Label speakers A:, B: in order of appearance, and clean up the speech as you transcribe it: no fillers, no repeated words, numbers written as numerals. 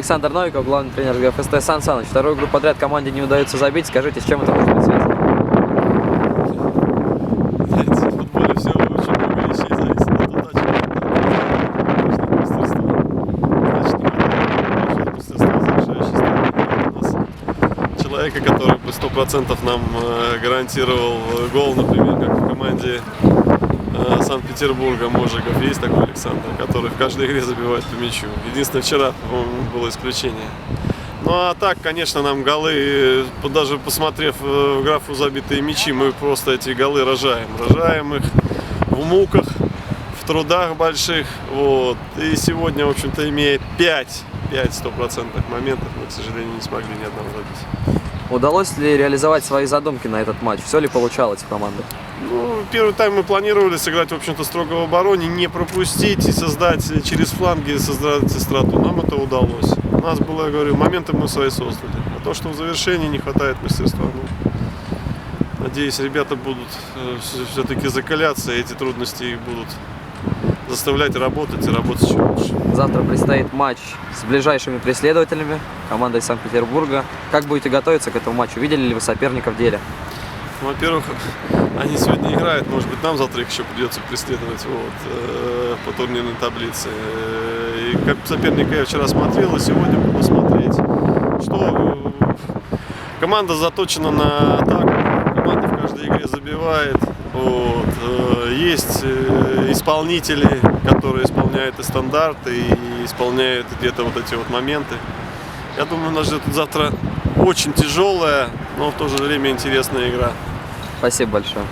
A: Александр Новиков, главный тренер ГФСТ Сан Саныч. Вторую игру подряд команде не удается забить. Скажите, с чем это может быть связано?
B: Знаете, в футболе все очень много вещей зависит от удачи. Мастерство. Значит, не мастерство завершающей стадии. У нас человека, который бы 100% нам гарантировал гол, например, как в команде Санкт-Петербурга Можиков. Есть такой Александр, который в каждой игре забивает по мячу. Единственное, вчера, по-моему, было исключение. Ну а так, конечно, нам голы, даже посмотрев в графу забитые мячи, мы просто эти голы рожаем. Рожаем их в муках, в трудах больших. Вот. И сегодня, в общем-то, имея 5 стопроцентных моментов, мы, к сожалению, не смогли ни одного забить.
A: Удалось ли реализовать свои задумки на этот матч? Все ли получалось в команде?
B: Ну, первый тайм мы планировали сыграть, в общем-то, строго в обороне, не пропустить и создать через фланги, создать остроту. Нам это удалось. У нас было, я говорю, моменты мы свои создали. А то, что в завершении не хватает мастерства, ну, надеюсь, ребята будут все-таки закаляться, и эти трудности их будут заставлять работать и работать еще лучше.
A: Завтра предстоит матч с ближайшими преследователями, командой Санкт-Петербурга. Как будете готовиться к этому матчу? Видели ли вы соперника в деле?
B: Во-первых, они сегодня играют, может быть, нам завтра их еще придется преследовать по турнирной таблице. И как соперника я вчера смотрел, и сегодня буду смотреть. Что команда заточена на атаку, команда в каждой игре забивает. Вот. Есть исполнители, которые исполняют и стандарты, и исполняют где-то вот эти вот моменты. Я думаю, нас ждет завтра очень тяжелая, но в то же время интересная игра.
A: Спасибо большое.